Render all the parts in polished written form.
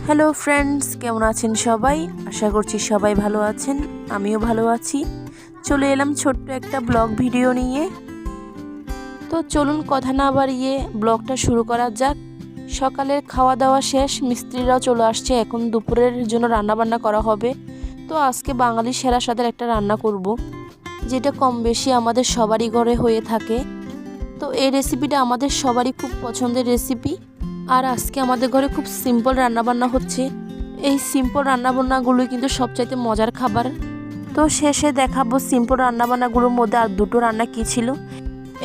Hello friends, কেমন আছেন সবাই? আশা করছি সবাই ভালো আছেন, আমিও ভালো আছি। চলে এলাম ছোট্ট একটা ব্লগ ভিডিও নিয়ে। তো চলুন কথা না বাড়িয়ে ব্লগটা শুরু করা যাক। সকালের খাওয়া দাওয়া শেষ, মিস্ত্রিরাও চলে আসছে, এখন দুপুরের জন্য রান্না বান্না করা হবে। তো আজকে বাঙালি সেরা স্বাদের একটা রান্না করব, যেটা কম বেশি আমাদের সবারই ঘরে হয়ে থাকে। তো এই রেসিপিটা আমাদের সবারই খুব পছন্দের রেসিপি। আর আজকে আমাদের ঘরে খুব সিম্পল রান্নাবান্না হচ্ছে। এই সিম্পল রান্নাবান্নাগুলোই কিন্তু সবচাইতে মজার খাবার। তো শেষে দেখাবো সিম্পল রান্নাবান্নাগুলোর মধ্যে আর দুটো রান্না কী ছিল।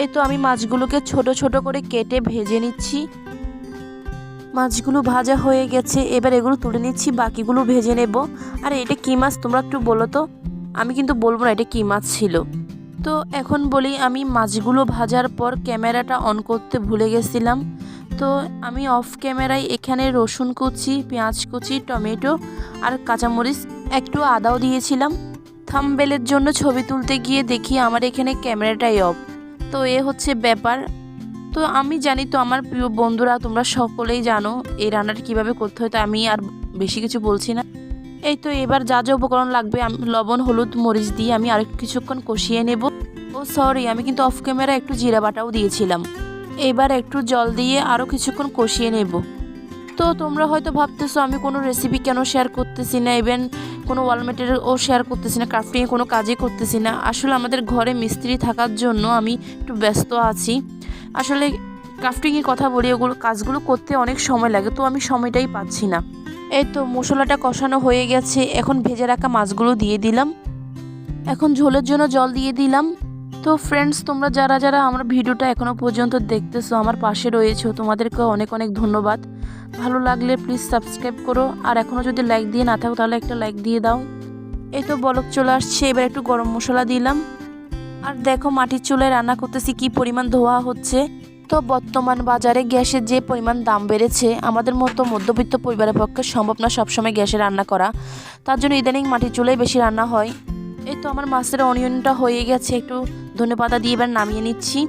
এই তো আমি মাছগুলোকে ছোট ছোট করে কেটে ভেজে নিচ্ছি। মাছগুলো ভাজা হয়ে গেছে, এবার এগুলো তুলে নিচ্ছি, বাকিগুলো ভেজে নেব। আর এটা কী মাছ তোমরা একটু বলো তো, আমি কিন্তু বলবো না এটা কী মাছ ছিল। তো এখন বলি, আমি মাছগুলো ভাজার পর ক্যামেরাটা অন করতে ভুলে গেছিলাম। তো আমি অফ ক্যামেরায় এখানে রসুন কুচি, পেঁয়াজ কুচি, টমেটো আর কাঁচামরিচ, একটু আদাও দিয়েছিলাম। থাম্বনেলের জন্য ছবি তুলতে গিয়ে দেখি আমার এখানে ক্যামেরাটাই অফ। তো এ হচ্ছে ব্যাপার। তো আমি জানি, তো আমার প্রিয় বন্ধুরা তোমরা সকলেই জানো এই রান্নাটা কীভাবে করতে হয়, তো আমি আর বেশি কিছু বলছি না। এই তো এবার যা যা উপকরণ লাগবে, আমি লবণ, হলুদ, মরিচ দিয়ে আমি আর কিছুক্ষণ কষিয়ে নেব। ও সরি, আমি কিন্তু অফ ক্যামেরা একটু জিরা বাটাও দিয়েছিলাম। এবার একটু জল দিয়ে আরও কিছুক্ষণ কষিয়ে নেব। তো তোমরা হয়তো ভাবতেছো আমি কোনো রেসিপি কেন শেয়ার করতেছি না, ইভেন কোনো ওয়াল ম্যাটেরিয়ালও শেয়ার করতেছি না, ক্রাফটিংয়ে কোনো কাজই করতেছি না। আসলে আমাদের ঘরে মিস্ত্রি থাকার জন্য আমি একটু ব্যস্ত আছি। আসলে ক্রাফটিংয়ের কথা বলি, ওগুলো কাজগুলো করতে অনেক সময় লাগে, তো আমি সময়টাই পাচ্ছি না। এই তো মশলাটা কষানো হয়ে গেছে, এখন ভেজে রাখা মাছগুলো দিয়ে দিলাম। এখন ঝোলের জন্য জল দিয়ে দিলাম। তো ফ্রেন্ডস, তোমরা যারা যারা আমার ভিডিওটা এখনও পর্যন্ত দেখতেছো, আমার পাশে রয়েছো, তোমাদেরকে অনেক অনেক ধন্যবাদ। ভালো লাগলে প্লিজ সাবস্ক্রাইব করো, আর এখনও যদি লাইক দিয়ে না থাকো তাহলে একটা লাইক দিয়ে দাও। এই তো বলক চলে আসছে, এবার একটু গরম মশলা দিলাম। আর দেখো মাটির চুলায় রান্না করতেছি, কি পরিমাণ ধোয়া হচ্ছে। তো বর্তমান বাজারে গ্যাসের যে পরিমাণ দাম বেড়েছে, আমাদের মতো মধ্যবিত্ত পরিবারের পক্ষে সম্ভব না সবসময় গ্যাসে রান্না করা। তার জন্য ইদানিং মাটির চুলায় বেশি রান্না হয়। এই তো আমার মাছের অনিয়নটা হয়ে গেছে, একটু ধনেপাতা দিয়ে এবার নামিয়ে নিচ্ছি।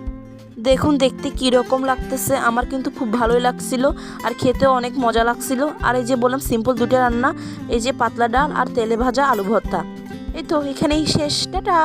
দেখুন দেখতে কীরকম লাগতেছে, আমার কিন্তু খুব ভালোই লাগছিল আর খেতেও অনেক মজা লাগছিল। আর এই যে বললাম সিম্পল দুটো রান্না, এই যে পাতলা ডাল আর তেলে ভাজা আলু ভর্তা। এই তো এখানেই শেষ, টাটা।